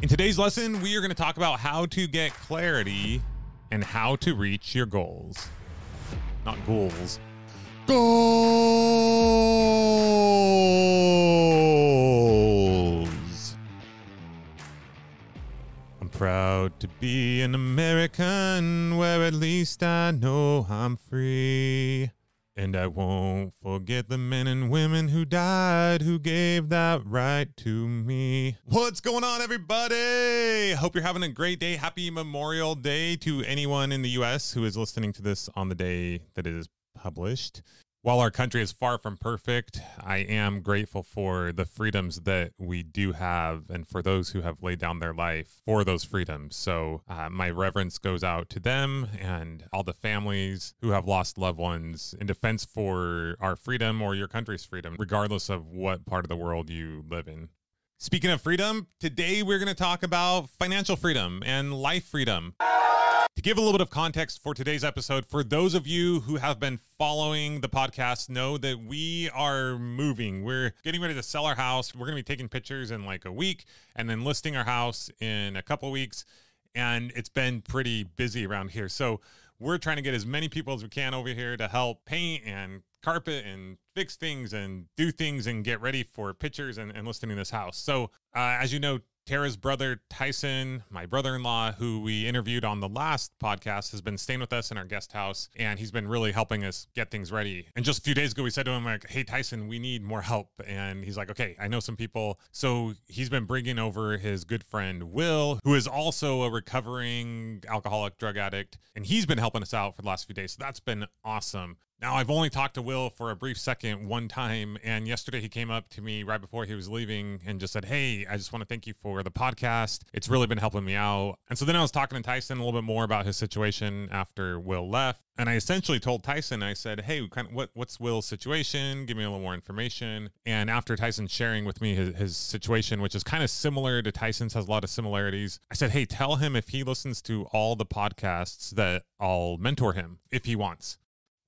In today's lesson, we are going to talk about how to get clarity and how to reach your goals. Not goals. Goals. I'm proud to be an American where at least I know I'm free. And I won't forget the men and women who died, who gave that right to me. What's going on, everybody? Hope you're having a great day. Happy Memorial Day to anyone in the U.S. who is listening to this on the day that it is published. While our country is far from perfect, I am grateful for the freedoms that we do have and for those who have laid down their life for those freedoms. So my reverence goes out to them and all the families who have lost loved ones in defense for our freedom or your country's freedom, regardless of what part of the world you live in. Speaking of freedom, today we're going to talk about financial freedom and life freedom. To give a little bit of context for today's episode, for those of you who have been following the podcast, know that we are moving. We're getting ready to sell our house. We're going to be taking pictures in like a week and then listing our house in a couple of weeks. And it's been pretty busy around here. So we're trying to get as many people as we can over here to help paint and carpet and fix things and do things and get ready for pictures and listing this house. So as you know, Tara's brother, Tyson, my brother-in-law, who we interviewed on the last podcast, has been staying with us in our guest house, and he's been really helping us get things ready. And just a few days ago, we said to him, like, hey, Tyson, we need more help. And he's like, okay, I know some people. So he's been bringing over his good friend, Will, who is also a recovering alcoholic drug addict, and he's been helping us out for the last few days. So that's been awesome. Now, I've only talked to Will for a brief second one time, and yesterday he came up to me right before he was leaving and just said, hey, I just want to thank you for the podcast. It's really been helping me out. And so then I was talking to Tyson a little bit more about his situation after Will left, and I essentially told Tyson, I said, hey, what's Will's situation? Give me a little more information. And after Tyson sharing with me his situation, which is kind of similar to Tyson's, has a lot of similarities, I said, hey, tell him if he listens to all the podcasts that I'll mentor him if he wants.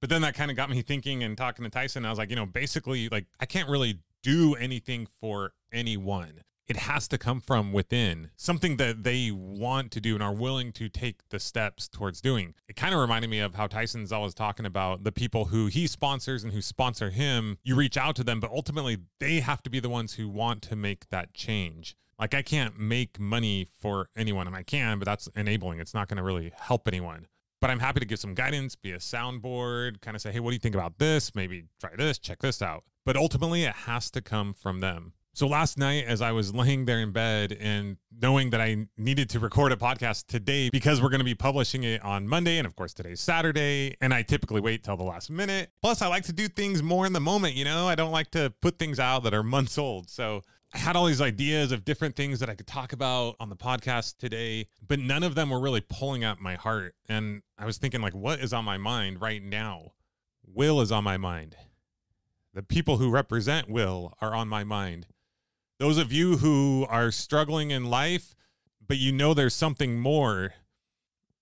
But then that kind of got me thinking and talking to Tyson. I was like, basically, like, I can't really do anything for anyone. It has to come from within, something that they want to do and are willing to take the steps towards doing. It kind of reminded me of how Tyson's always talking about the people who he sponsors and who sponsor him. You reach out to them, but ultimately they have to be the ones who want to make that change. Like, I can't make money for anyone, and I can, but that's enabling. It's not going to really help anyone. But I'm happy to give some guidance, be a soundboard, kind of say, hey, what do you think about this? Maybe try this, check this out. But ultimately, it has to come from them. So last night, as I was laying there in bed and knowing that I needed to record a podcast today because we're going to be publishing it on Monday, and of course, today's Saturday, and I typically wait till the last minute. Plus, I like to do things more in the moment, I don't like to put things out that are months old. So I had all these ideas of different things that I could talk about on the podcast today, but none of them were really pulling at my heart. And I was thinking, like, what is on my mind right now? Will is on my mind. The people who represent Will are on my mind. Those of you who are struggling in life, but there's something more,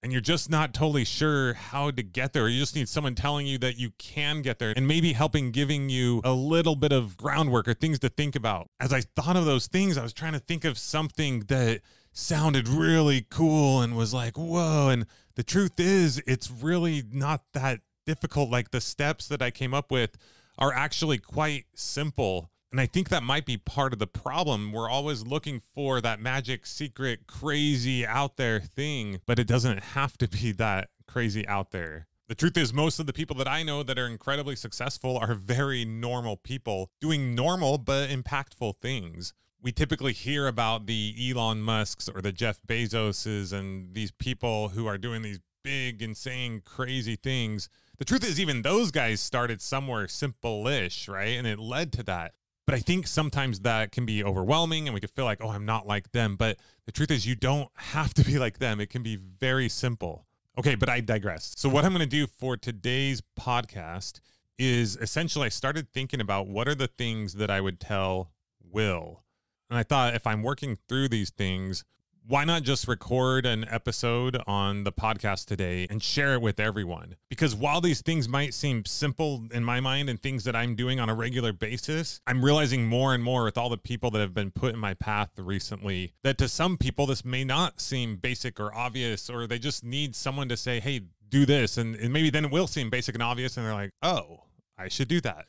and you're just not totally sure how to get there, or you just need someone telling you that you can get there and maybe giving you a little bit of groundwork or things to think about. As I thought of those things, I was trying to think of something that sounded really cool and was like, whoa. And the truth is, it's really not that difficult. Like, the steps that I came up with are actually quite simple. And I think that might be part of the problem. We're always looking for that magic, secret, crazy out there thing, but it doesn't have to be that crazy out there. The truth is, most of the people that I know that are incredibly successful are very normal people doing normal but impactful things. We typically hear about the Elon Musks or the Jeff Bezoses and these people who are doing these big, insane, crazy things. The truth is, even those guys started somewhere simple-ish, right? And it led to that. But I think sometimes that can be overwhelming and we could feel like, oh, I'm not like them. But the truth is, you don't have to be like them. It can be very simple. Okay, but I digress. So what I'm going to do for today's podcast is essentially I started thinking about what are the things that I would tell Will. And I thought, if I'm working through these things, why not just record an episode on the podcast today and share it with everyone? Because while these things might seem simple in my mind and things that I'm doing on a regular basis, I'm realizing more and more with all the people that have been put in my path recently that to some people this may not seem basic or obvious, or they just need someone to say, hey, do this. And maybe then it will seem basic and obvious and they're like, oh, I should do that.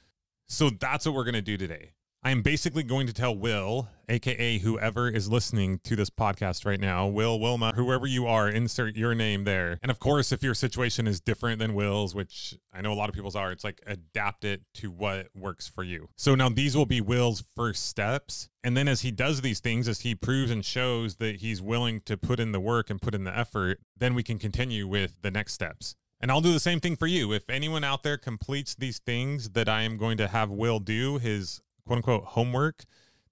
So that's what we're going to do today. I am basically going to tell Will, aka whoever is listening to this podcast right now, Will, Wilma, whoever you are, insert your name there. And of course, if your situation is different than Will's, which I know a lot of people's are, it's like adapt it to what works for you. So now these will be Will's first steps. And then as he does these things, as he proves and shows that he's willing to put in the work and put in the effort, then we can continue with the next steps. And I'll do the same thing for you. If anyone out there completes these things that I am going to have Will do, his quote unquote homework,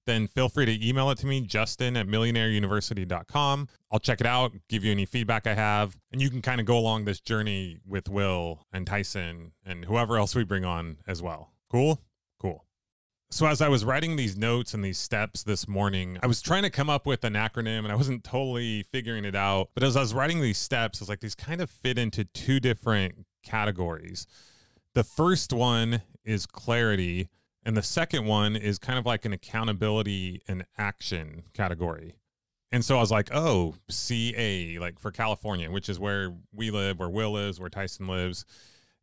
then feel free to email it to me, justin@millionaireuniversity.com. I'll check it out, give you any feedback I have, and you can kind of go along this journey with Will and Tyson and whoever else we bring on as well. Cool? Cool. So as I was writing these notes and these steps this morning, I was trying to come up with an acronym and I wasn't totally figuring it out. But as I was writing these steps, it's like these kind of fit into two different categories. The first one is clarity. And the second one is kind of like an accountability and action category. And so I was like, oh, CA, like for California, which is where we live, where Will lives, where Tyson lives.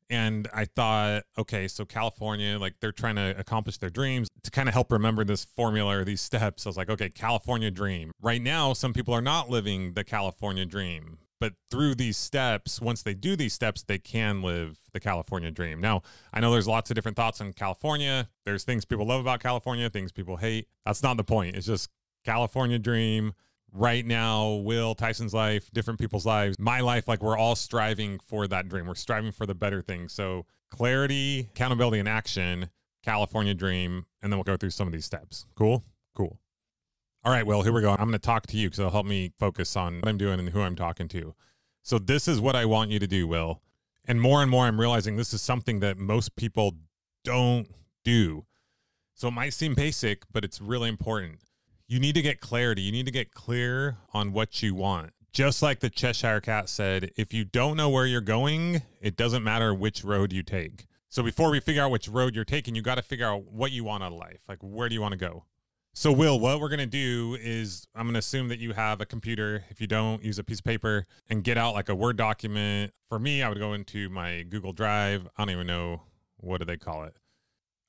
And I thought, okay, so California, like they're trying to accomplish their dreams. To kind of help remember this formula or these steps, I was like, okay, California dream. Right now, some people are not living the California dream. But through these steps, once they do these steps, they can live the California dream. Now, I know there's lots of different thoughts on California. There's things people love about California, things people hate. That's not the point. It's just California dream. Right now, Will, Tyson's life, different people's lives, my life, like we're all striving for that dream. We're striving for the better thing. So clarity, accountability, and action, California dream. And then we'll go through some of these steps. Cool? Cool. All right, Will, here we go. I'm going to talk to you because it'll help me focus on what I'm doing and who I'm talking to. So this is what I want you to do, Will. And more I'm realizing this is something that most people don't do. So it might seem basic, but it's really important. You need to get clarity. You need to get clear on what you want. Just like the Cheshire Cat said, if you don't know where you're going, it doesn't matter which road you take. So before we figure out which road you're taking, you got to figure out what you want out of life. Like, where do you want to go? So Will, what we're going to do is I'm going to assume that you have a computer. If you don't, use a piece of paper and get out like a Word document. For me, I would go into my Google Drive. I don't even know, what do they call it?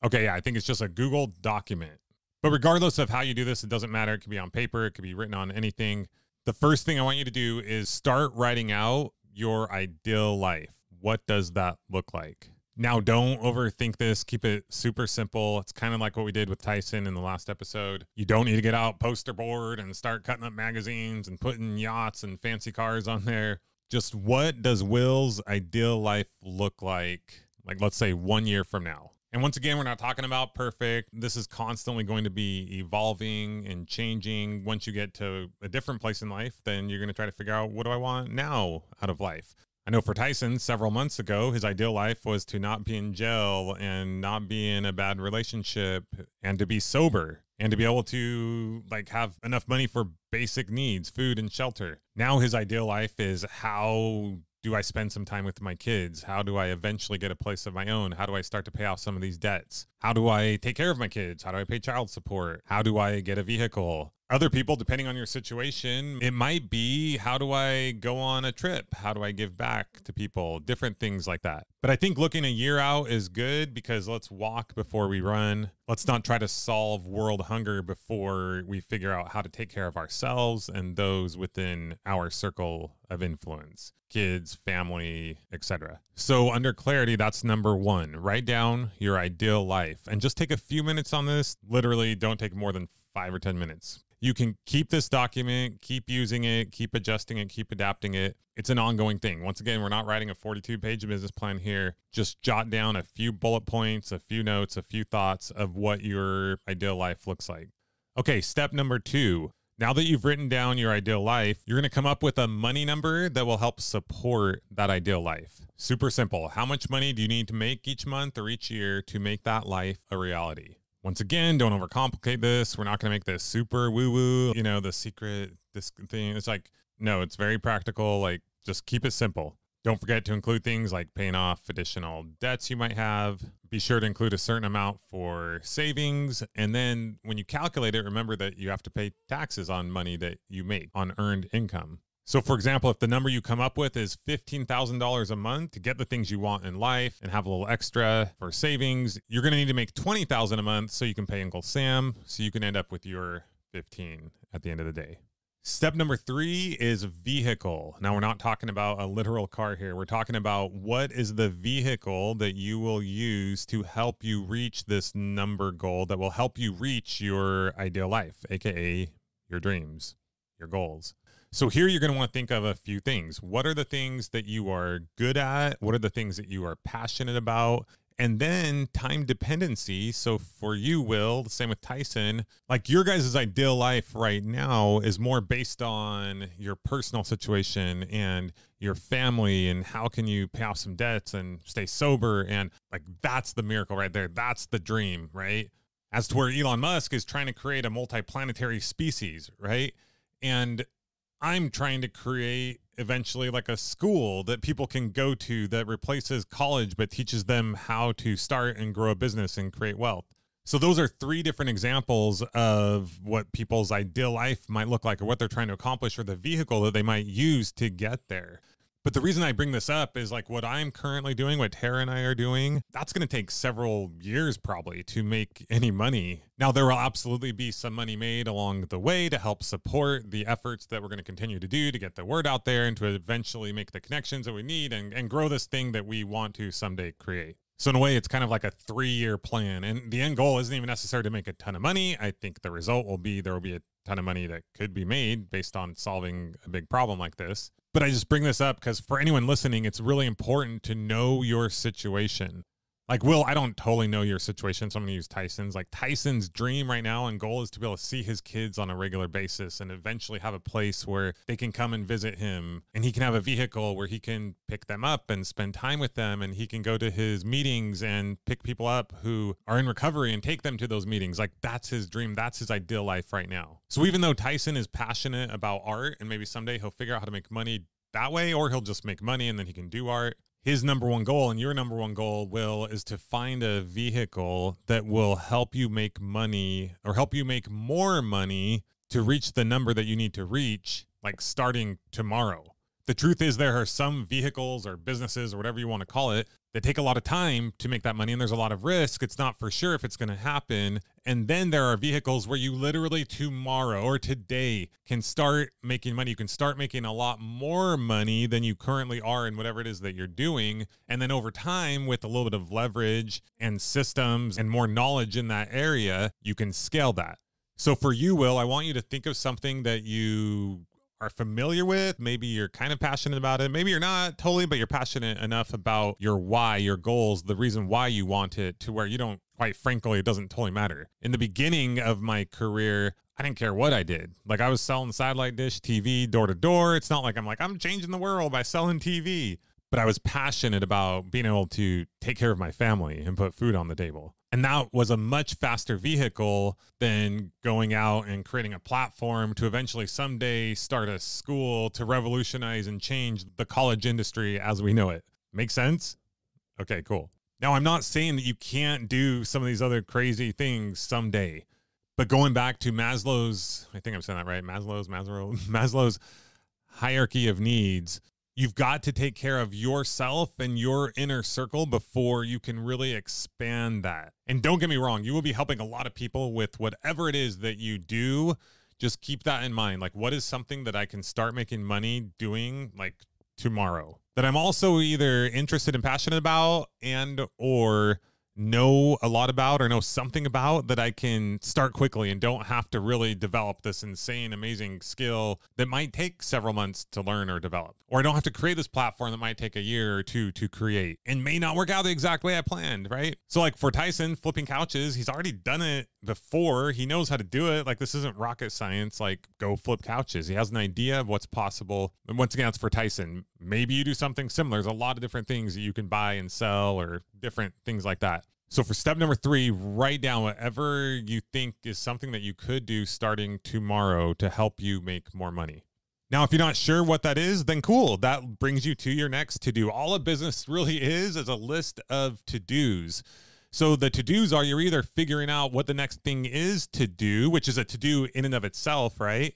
Okay, yeah, I think it's just a Google document. But regardless of how you do this, it doesn't matter. It could be on paper. It could be written on anything. The first thing I want you to do is start writing out your ideal life. What does that look like? Now, don't overthink this. Keep it super simple. It's kind of like what we did with Tyson in the last episode. You don't need to get out poster board and start cutting up magazines and putting yachts and fancy cars on there. Just what does Will's ideal life look like, let's say 1 year from now? And once again, we're not talking about perfect. This is constantly going to be evolving and changing. Once you get to a different place in life, then you're going to try to figure out, what do I want now out of life? I know for Tyson, several months ago, his ideal life was to not be in jail and not be in a bad relationship and to be sober and to be able to have enough money for basic needs, food and shelter. Now his ideal life is, how do I spend some time with my kids? How do I eventually get a place of my own? How do I start to pay off some of these debts? How do I take care of my kids? How do I pay child support? How do I get a vehicle? Other people, depending on your situation, it might be, how do I go on a trip? How do I give back to people? Different things like that. But I think looking a year out is good, because let's walk before we run. Let's not try to solve world hunger before we figure out how to take care of ourselves and those within our circle of influence. Kids, family, etc. So under clarity, that's number one. Write down your ideal life and just take a few minutes on this. Literally don't take more than 5 or 10 minutes. You can keep this document, keep using it, keep adjusting it, keep adapting it. It's an ongoing thing. Once again, we're not writing a 42-page business plan here. Just jot down a few bullet points, a few notes, a few thoughts of what your ideal life looks like. Okay, step number 2. Now that you've written down your ideal life, you're going to come up with a money number that will help support that ideal life. Super simple. How much money do you need to make each month or each year to make that life a reality? Once again, don't overcomplicate this. We're not going to make this super woo-woo, the secret, this thing. It's like, no, it's very practical. Like, just keep it simple. Don't forget to include things like paying off additional debts you might have. Be sure to include a certain amount for savings. And then when you calculate it, remember that you have to pay taxes on money that you make on earned income. So for example, if the number you come up with is $15,000 a month to get the things you want in life and have a little extra for savings, you're going to need to make $20,000 a month so you can pay Uncle Sam, so you can end up with your 15 at the end of the day. Step number 3 is vehicle. Now, we're not talking about a literal car here. We're talking about what is the vehicle that you will use to help you reach this number goal that will help you reach your ideal life, aka your dreams, your goals. So here you're going to want to think of a few things. What are the things that you are good at? What are the things that you are passionate about? And then time dependency. So for you, Will, the same with Tyson, like your guys' ideal life right now is more based on your personal situation and your family and how can you pay off some debts and stay sober. And like, that's the miracle right there. That's the dream, right? As to where Elon Musk is trying to create a multiplanetary species, right? And I'm trying to create eventually like a school that people can go to that replaces college but teaches them how to start and grow a business and create wealth. So those are 3 different examples of what people's ideal life might look like or what they're trying to accomplish or the vehicle that they might use to get there. But the reason I bring this up is like what I'm currently doing, what Tara and I are doing, that's going to take several years probably to make any money. Now, there will absolutely be some money made along the way to help support the efforts that we're going to continue to do to get the word out there and to eventually make the connections that we need and grow this thing that we want to someday create. So in a way, it's kind of like a 3-year plan. And the end goal isn't even necessary to make a ton of money. I think the result will be there will be a ton of money that could be made based on solving a big problem like this. But I just bring this up because for anyone listening, it's really important to know your situation. Like, Will, I don't totally know your situation, so I'm going to use Tyson's. Like, Tyson's dream right now and goal is to be able to see his kids on a regular basis and eventually have a place where they can come and visit him. And he can have a vehicle where he can pick them up and spend time with them. And he can go to his meetings and pick people up who are in recovery and take them to those meetings. Like, that's his dream. That's his ideal life right now. So even though Tyson is passionate about art and maybe someday he'll figure out how to make money that way, or he'll just make money and then he can do art, his number one goal and your number one goal, Will, is to find a vehicle that will help you make money or help you make more money to reach the number that you need to reach, like starting tomorrow. The truth is there are some vehicles or businesses or whatever you want to call it that take a lot of time to make that money, and there's a lot of risk. It's not for sure if it's going to happen. And then there are vehicles where you literally tomorrow or today can start making money. You can start making a lot more money than you currently are in whatever it is that you're doing. And then over time, with a little bit of leverage and systems and more knowledge in that area, you can scale that. So for you, Will, I want you to think of something that you are familiar with. Maybe you're kind of passionate about it. Maybe you're not totally, but you're passionate enough about your why, your goals, the reason why you want it, to where you don't, quite frankly, it doesn't totally matter. In the beginning of my career, I didn't care what I did. Like, I was selling satellite dish TV door to door. It's not like I'm changing the world by selling TV, but I was passionate about being able to take care of my family and put food on the table. And that was a much faster vehicle than going out and creating a platform to eventually someday start a school to revolutionize and change the college industry as we know it. Make sense? Okay, cool. Now, I'm not saying that you can't do some of these other crazy things someday, but going back to Maslow's, I think I'm saying that right, Maslow's hierarchy of needs, you've got to take care of yourself and your inner circle before you can really expand that. And don't get me wrong, you will be helping a lot of people with whatever it is that you do. Just keep that in mind. Like, what is something that I can start making money doing like tomorrow that I'm also either interested and passionate about and or know a lot about or know something about that I can start quickly and don't have to really develop this insane, amazing skill that might take several months to learn or develop. Or I don't have to create this platform that might take a year or two to create and may not work out the exact way I planned, right? So like for Tyson, flipping couches, he's already done it before. He knows how to do it. Like, this isn't rocket science, like go flip couches. He has an idea of what's possible. And once again, it's for Tyson. Maybe you do something similar. There's a lot of different things that you can buy and sell or different things like that. So for step number 3, write down whatever you think is something that you could do starting tomorrow to help you make more money. Now, if you're not sure what that is, then cool. That brings you to your next to-do. All a business really is a list of to-dos. So the to-dos are you're either figuring out what the next thing is to do, which is a to-do in and of itself, right?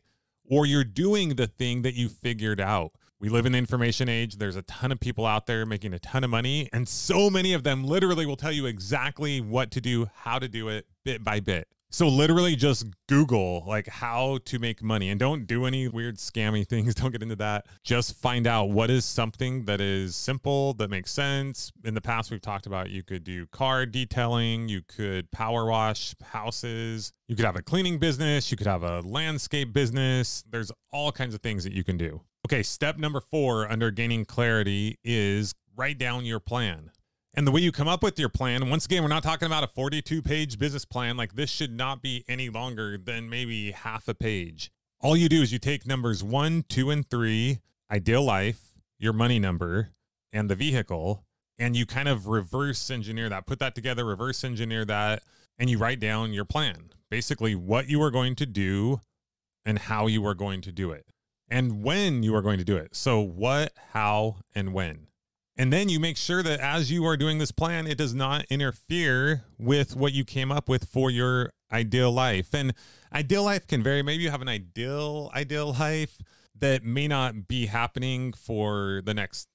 Or you're doing the thing that you figured out. We live in the information age. There's a ton of people out there making a ton of money, and so many of them literally will tell you exactly what to do, how to do it, bit by bit. So literally just Google like how to make money, and don't do any weird scammy things. Don't get into that. Just find out what is something that is simple, that makes sense. In the past, we've talked about you could do car detailing, you could power wash houses, you could have a cleaning business, you could have a landscape business. There's all kinds of things that you can do. Okay, step number 4 under gaining clarity is write down your plan. And the way you come up with your plan, once again, we're not talking about a 42-page business plan. Like, this should not be any longer than maybe half a page. All you do is you take numbers 1, 2, and 3, ideal life, your money number, and the vehicle, and you kind of reverse engineer that, put that together, reverse engineer that, and you write down your plan. Basically, what you are going to do and how you are going to do it, and when you are going to do it. So what, how, and when. And then you make sure that as you are doing this plan, it does not interfere with what you came up with for your ideal life. And ideal life can vary. Maybe you have an ideal life that may not be happening for the next,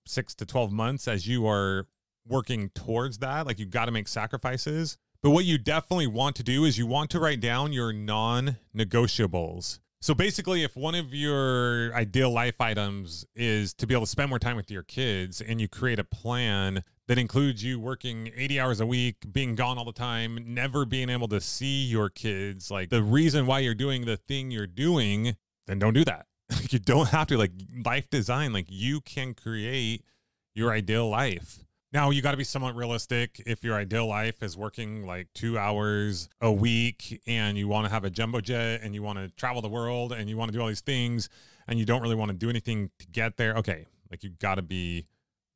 6 to 12 months as you are working towards that. Like, you've got to make sacrifices. But what you definitely want to do is you want to write down your non-negotiables. So basically, if one of your ideal life items is to be able to spend more time with your kids, and you create a plan that includes you working 80 hours a week, being gone all the time, never being able to see your kids, like the reason why you're doing the thing you're doing, then don't do that. You don't have to. Like, life design, like, you can create your ideal life. Now, you got to be somewhat realistic. If your ideal life is working like 2 hours a week, and you want to have a jumbo jet, and you want to travel the world, and you want to do all these things, and you don't really want to do anything to get there, okay, like, you got to be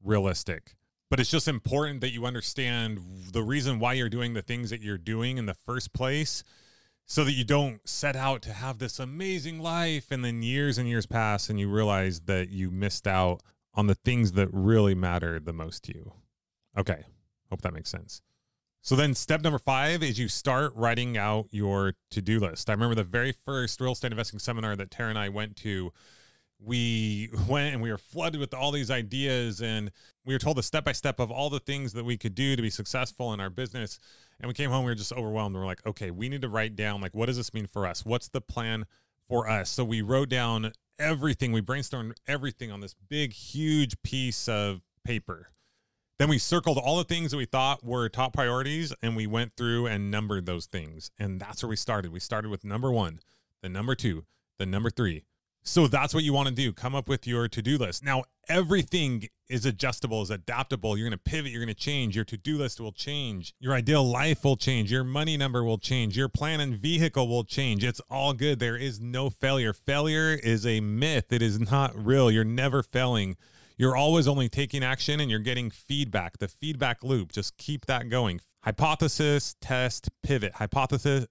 realistic. But it's just important that you understand the reason why you're doing the things that you're doing in the first place, so that you don't set out to have this amazing life, and then years and years pass, and you realize that you missed out on the things that really matter the most to you. Okay, hope that makes sense. So then step number 5 is you start writing out your to-do list. I remember the very first real estate investing seminar that Tara and I went to. We went and we were flooded with all these ideas, and we were told the step-by-step of all the things that we could do to be successful in our business. And we came home, we were just overwhelmed. We're like, okay, we need to write down, like, what does this mean for us? What's the plan for us? So we wrote down everything. We brainstormed everything on this big, huge piece of paper. Then we circled all the things that we thought were top priorities, and we went through and numbered those things. And that's where we started. We started with number 1, then number 2, then number 3. So that's what you want to do. Come up with your to-do list. Now, everything is adjustable, is adaptable. You're going to pivot. You're going to change. Your to-do list will change. Your ideal life will change. Your money number will change. Your plan and vehicle will change. It's all good. There is no failure. Failure is a myth. It is not real. You're never failing. You're always only taking action, and you're getting feedback. The feedback loop, just keep that going. Hypothesis, test, pivot. Hypothesis,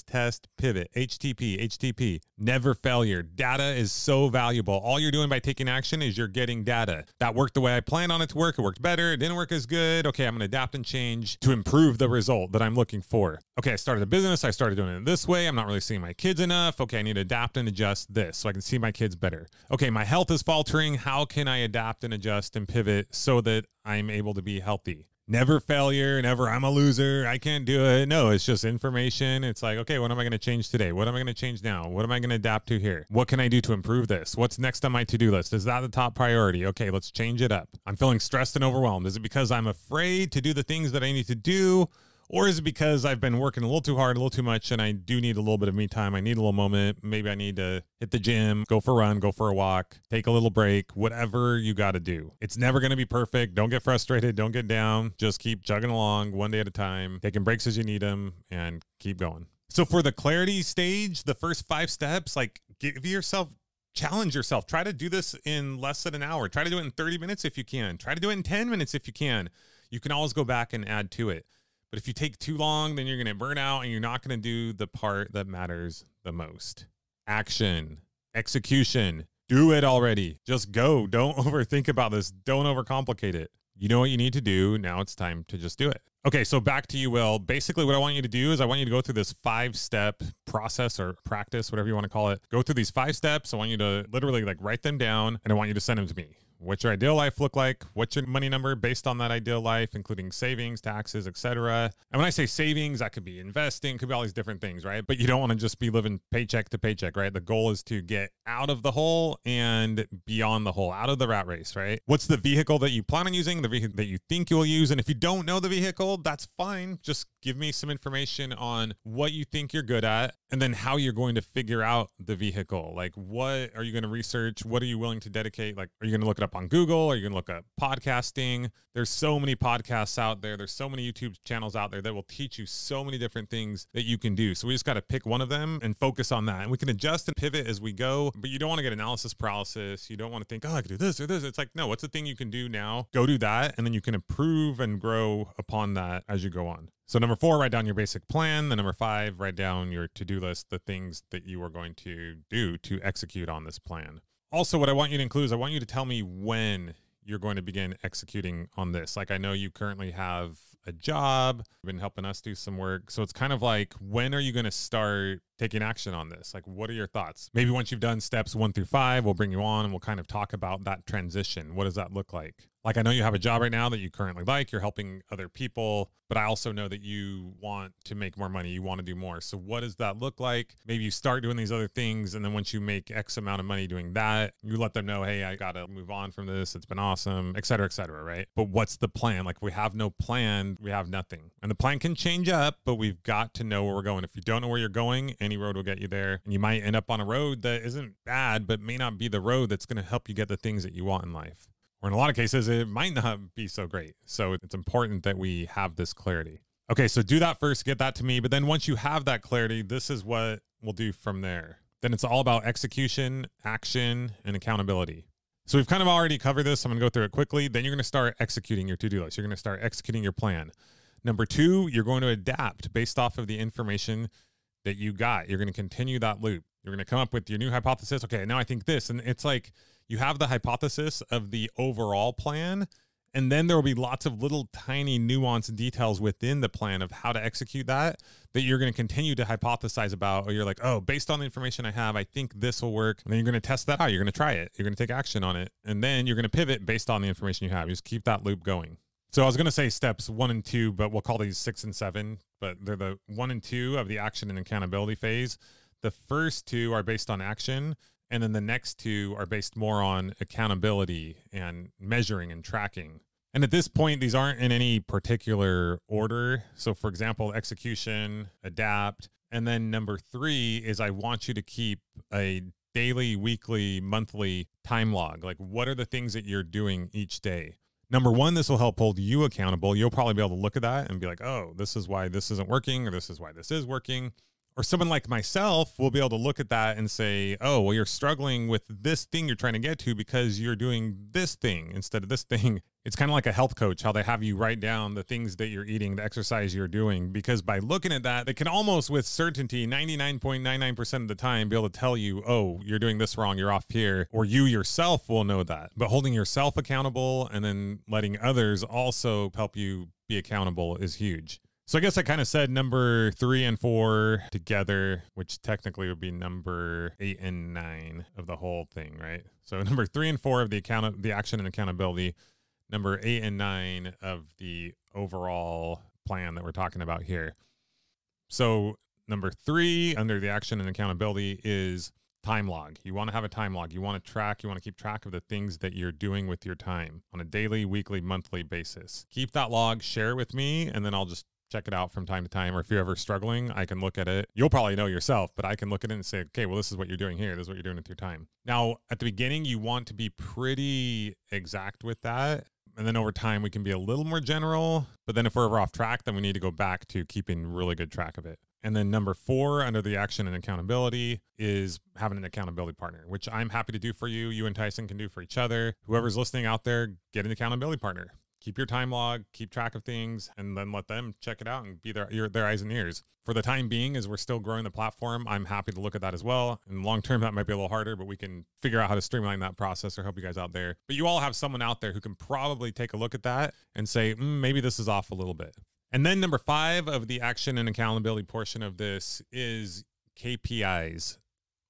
test, pivot. HTP. Never failure. Data is so valuable. All you're doing by taking action is you're getting data. That worked the way I planned on it to work. It worked better. It didn't work as good. Okay, I'm going to adapt and change to improve the result that I'm looking for. Okay, I started a business. I started doing it this way. I'm not really seeing my kids enough. Okay, I need to adapt and adjust this so I can see my kids better. Okay, my health is faltering. How can I adapt and adjust and pivot so that I'm able to be healthy? Never failure, never I'm a loser, I can't do it. No, it's just information. It's like, okay, what am I going to change today? What am I going to change now? What am I going to adapt to here? What can I do to improve this? What's next on my to-do list? Is that the top priority? Okay, let's change it up. I'm feeling stressed and overwhelmed. Is it because I'm afraid to do the things that I need to do? Or is it because I've been working a little too hard, a little too much, and I do need a little bit of me time? I need a little moment. Maybe I need to hit the gym, go for a run, go for a walk, take a little break, whatever you got to do. It's never going to be perfect. Don't get frustrated. Don't get down. Just keep chugging along one day at a time, taking breaks as you need them, and keep going. So for the clarity stage, the first 5 steps, like, challenge yourself. Try to do this in less than an hour. Try to do it in 30 minutes if you can. Try to do it in 10 minutes if you can. you can always go back and add to it. But if you take too long, then you're going to burn out and you're not going to do the part that matters the most. Action, execution, do it already. Just go. Don't overthink about this. Don't overcomplicate it. You know what you need to do. Now it's time to just do it. Okay, so back to you, Will. Basically, what I want you to do is I want you to go through this 5-step process or practice, whatever you want to call it. Go through these 5 steps. I want you to literally like write them down, and I want you to send them to me. What's your ideal life look like? What's your money number based on that ideal life, including savings, taxes, etc. And when I say savings, that could be investing, could be all these different things, right? But you don't want to just be living paycheck to paycheck, right? The goal is to get out of the hole and beyond the hole, out of the rat race, right? What's the vehicle that you plan on using, the vehicle that you think you'll use? And if you don't know the vehicle, that's fine. Just give me some information on what you think you're good at and then how you're going to figure out the vehicle. Like, what are you going to research? What are you willing to dedicate? Like, are you going to look it up on Google? Are you going to look up podcasting? There's so many podcasts out there. There's so many YouTube channels out there that will teach you so many different things that you can do. So we just got to pick one of them and focus on that. And we can adjust and pivot as we go, but you don't want to get analysis paralysis. You don't want to think, oh, I could do this or this. It's like, no, what's the thing you can do now? Go do that. And then you can improve and grow upon that as you go on. So number 4, write down your basic plan. Then number 5, write down your to-do list, the things that you are going to do to execute on this plan. Also, what I want you to include is I want you to tell me when you're going to begin executing on this. Like, I know you currently have a job, you've been helping us do some work. So it's kind of like, when are you going to start taking action on this? Like, what are your thoughts? Maybe once you've done steps 1 through 5, we'll bring you on and we'll kind of talk about that transition. What does that look like? Like, I know you have a job right now that you currently like, you're helping other people, but I also know that you want to make more money. You want to do more. So what does that look like? Maybe you start doing these other things. And then once you make X amount of money doing that, you let them know, hey, I got to move on from this. It's been awesome, et cetera, right? But what's the plan? Like, if we have no plan, we have nothing. And the plan can change up, but we've got to know where we're going. If you don't know where you're going, any road will get you there. And you might end up on a road that isn't bad, but may not be the road that's going to help you get the things that you want in life. Or in a lot of cases, it might not be so great. So it's important that we have this clarity. Okay, so do that first, get that to me. But then once you have that clarity, this is what we'll do from there. Then it's all about execution, action, and accountability. So we've kind of already covered this. I'm going to go through it quickly. Then you're going to start executing your to-do list. You're going to start executing your plan. Number 2, you're going to adapt based off of the information that you got. You're going to continue that loop. You're going to come up with your new hypothesis. Okay, now I think this. And it's like you have the hypothesis of the overall plan, and then there will be lots of little tiny nuanced details within the plan of how to execute that you're going to continue to hypothesize about. Or you're like, oh, based on the information I have, I think this will work. And then you're going to test that out. You're going to try it. You're going to take action on it. And then you're going to pivot based on the information you have. You just keep that loop going. So I was going to say steps 1 and 2, but we'll call these 6 and 7. But they're the 1 and 2 of the action and accountability phase. The first 2 are based on action, and then the next 2 are based more on accountability and measuring and tracking. And at this point, these aren't in any particular order. So for example, execution, adapt, and then number 3 is I want you to keep a daily, weekly, monthly time log. Like, what are the things that you're doing each day? Number 1, this will help hold you accountable. You'll probably be able to look at that and be like, oh, this is why this isn't working, or this is why this is working. Or someone like myself will be able to look at that and say, oh, well, you're struggling with this thing you're trying to get to because you're doing this thing instead of this thing. It's kind of like a health coach, how they have you write down the things that you're eating, the exercise you're doing, because by looking at that, they can almost with certainty, 99.99% of the time, be able to tell you, oh, you're doing this wrong, you're off here, or you yourself will know that. But holding yourself accountable and then letting others also help you be accountable is huge. So I guess I kind of said number 3 and 4 together, which technically would be number 8 and 9 of the whole thing, right? So number 3 and 4 of the action and accountability, number 8 and 9 of the overall plan that we're talking about here. So number 3 under the action and accountability is time log. You want to have a time log. You want to track, you want to keep track of the things that you're doing with your time on a daily, weekly, monthly basis. Keep that log, share it with me, and then I'll just check it out from time to time. Or if you're ever struggling, I can look at it. You'll probably know yourself, but I can look at it and say, okay, well, this is what you're doing here. This is what you're doing with your time. Now, at the beginning, you want to be pretty exact with that. And then over time, we can be a little more general. But then if we're ever off track, then we need to go back to keeping really good track of it. And then number 4 under the action and accountability is having an accountability partner, which I'm happy to do for you. You and Tyson can do for each other. Whoever's listening out there, get an accountability partner. Keep your time log, keep track of things, and then let them check it out and be their eyes and ears. For the time being, as we're still growing the platform, I'm happy to look at that as well. And long term, that might be a little harder, but we can figure out how to streamline that process or help you guys out there. But you all have someone out there who can probably take a look at that and say, maybe this is off a little bit. And then number 5 of the action and accountability portion of this is KPIs.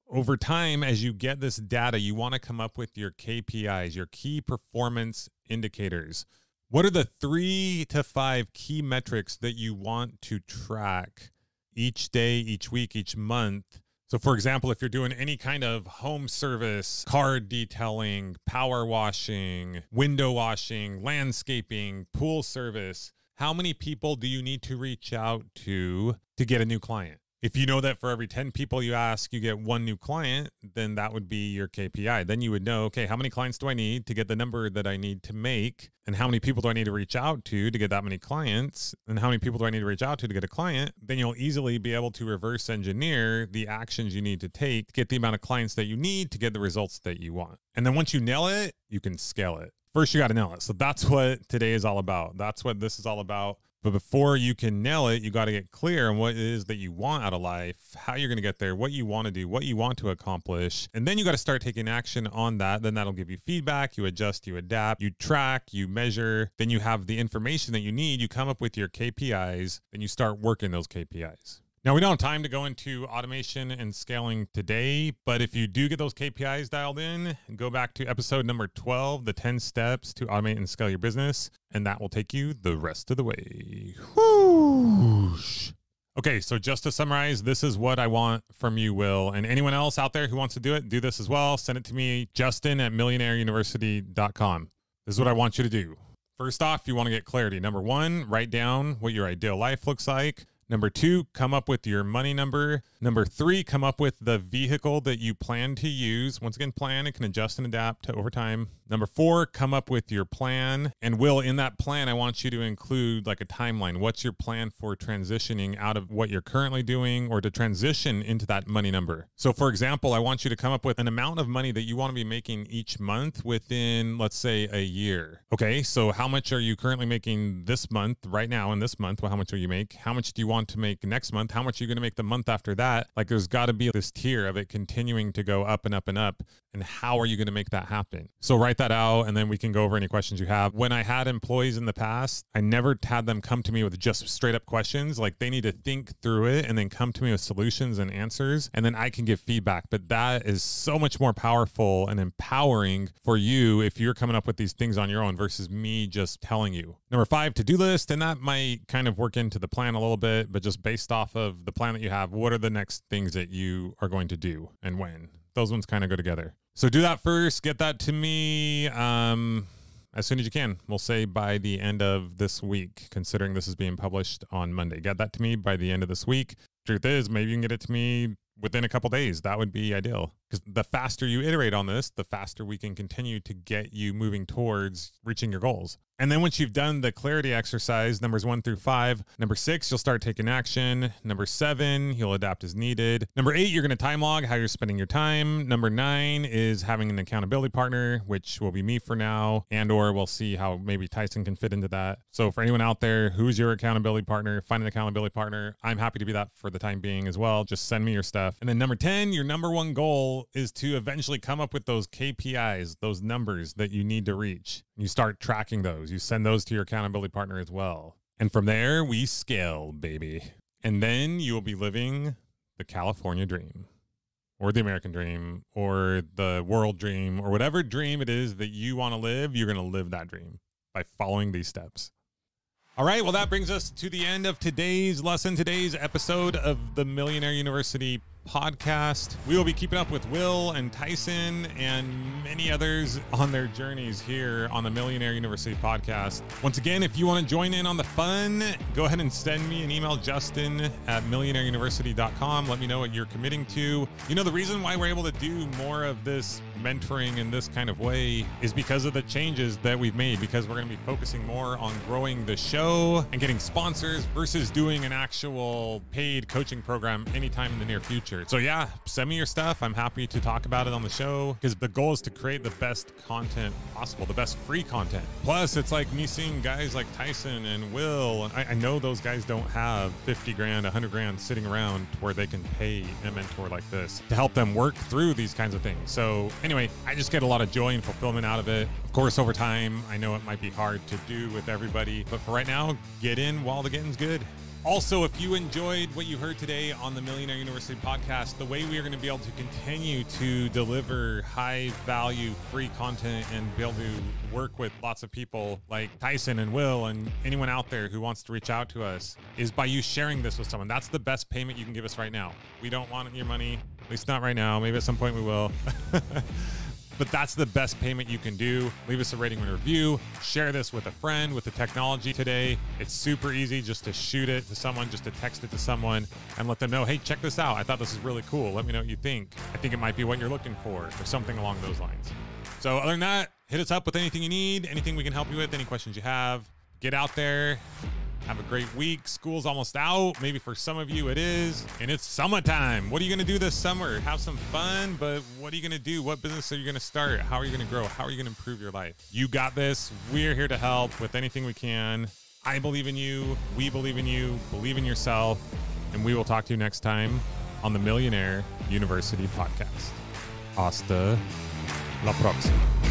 Over time, as you get this data, you want to come up with your KPIs, your key performance indicators. What are the 3 to 5 key metrics that you want to track each day, each week, each month? So for example, if you're doing any kind of home service, car detailing, power washing, window washing, landscaping, pool service, how many people do you need to reach out to get a new client? If you know that for every 10 people you ask, you get 1 new client, then that would be your KPI. Then you would know, okay, how many clients do I need to get the number that I need to make? And how many people do I need to reach out to get that many clients? And how many people do I need to reach out to get a client? Then you'll easily be able to reverse engineer the actions you need to take to get the amount of clients that you need to get the results that you want. And then once you nail it, you can scale it. First, you got to nail it. So that's what today is all about. That's what this is all about. But before you can nail it, you got to get clear on what it is that you want out of life, how you're going to get there, what you want to do, what you want to accomplish. And then you got to start taking action on that. Then that'll give you feedback. You adjust, you adapt, you track, you measure. Then you have the information that you need. You come up with your KPIs. Then you start working those KPIs. Now, we don't have time to go into automation and scaling today, but if you do get those KPIs dialed in, go back to episode number 12, the 10 steps to automate and scale your business, and that will take you the rest of the way. Whoosh. Okay, so just to summarize, this is what I want from you, Will. And anyone else out there who wants to do this as well, send it to me, justin@millionaireuniversity.com. This is what I want you to do. First off, you want to get clarity. Number 1, write down what your ideal life looks like. Number 2, come up with your money number. Number 3, come up with the vehicle that you plan to use. Once again, plan, it can adjust and adapt over time. Number 4, come up with your plan. And Will, in that plan, I want you to include like a timeline. What's your plan for transitioning out of what you're currently doing or to transition into that money number? So for example, I want you to come up with an amount of money that you want to be making each month within, let's say, a year. Okay, so how much are you currently making this month, right now in this month? Well, how much will you make? How much do you want to make next month? How much are you going to make the month after that? Like there's got to be this tier of it continuing to go up and up and up. And how are you going to make that happen? So write that out and then we can go over any questions you have. When I had employees in the past, I never had them come to me with just straight up questions. Like they need to think through it and then come to me with solutions and answers. And then I can give feedback. But that is so much more powerful and empowering for you if you're coming up with these things on your own versus me just telling you. Number 5, to-do list. And that might kind of work into the plan a little bit, but just based off of the plan that you have, what are the next things that you are going to do and when? Those ones kind of go together. So do that first, get that to me as soon as you can. We'll say by the end of this week, considering this is being published on Monday. Get that to me by the end of this week. Truth is, maybe you can get it to me within a couple days. That would be ideal. Because the faster you iterate on this, the faster we can continue to get you moving towards reaching your goals. And then once you've done the clarity exercise, numbers 1 through 5, number 6, you'll start taking action. Number 7, you'll adapt as needed. Number 8, you're going to time log how you're spending your time. Number 9 is having an accountability partner, which will be me for now, or we'll see how maybe Tyson can fit into that. So for anyone out there, who's your accountability partner? Find an accountability partner. I'm happy to be that for the time being as well. Just send me your stuff. And then number 10, your number 1 goal is to eventually come up with those KPIs, those numbers that you need to reach. You start tracking those. You send those to your accountability partner as well. And from there, we scale, baby. And then you will be living the California dream or the American dream or the world dream or whatever dream it is that you want to live. You're going to live that dream by following these steps. All right. Well, that brings us to the end of today's lesson, today's episode of the Millionaire University podcast. We will be keeping up with Will and Tyson and many others on their journeys here on the Millionaire University podcast. Once again, if you want to join in on the fun, go ahead and send me an email, justin@millionaireuniversity.com. Let me know what you're committing to. You know, the reason why we're able to do more of this mentoring in this kind of way is because of the changes that we've made, because we're going to be focusing more on growing the show and getting sponsors versus doing an actual paid coaching program anytime in the near future. future. So yeah, send me your stuff. I'm happy to talk about it on the show because the goal is to create the best content possible, the best free content. Plus, it's like me seeing guys like Tyson and Will. I know those guys don't have 50 grand, 100 grand sitting around where they can pay a mentor like this to help them work through these kinds of things. So anyway, I just get a lot of joy and fulfillment out of it. Of course, over time, I know it might be hard to do with everybody, but for right now, get in while the getting's good. Also, if you enjoyed what you heard today on the Millionaire University podcast, the way we are going to be able to continue to deliver high value free content and be able to work with lots of people like Tyson and Will and anyone out there who wants to reach out to us is by you sharing this with someone. That's the best payment you can give us right now. We don't want your money, at least not right now. Maybe at some point we will. But that's the best payment you can do. Leave us a rating and review. Share this with a friend with the technology today. It's super easy just to shoot it to someone, just to text it to someone and let them know, hey, check this out. I thought this is really cool. Let me know what you think. I think it might be what you're looking for or something along those lines. So other than that, hit us up with anything you need, anything we can help you with, any questions you have. Get out there. Have a great week. School's almost out. Maybe for some of you it is. And it's summertime. What are you going to do this summer? Have some fun, but what are you going to do? What business are you going to start? How are you going to grow? How are you going to improve your life? You got this. We're here to help with anything we can. I believe in you. We believe in you. Believe in yourself. And we will talk to you next time on the Millionaire University podcast. Hasta la próxima.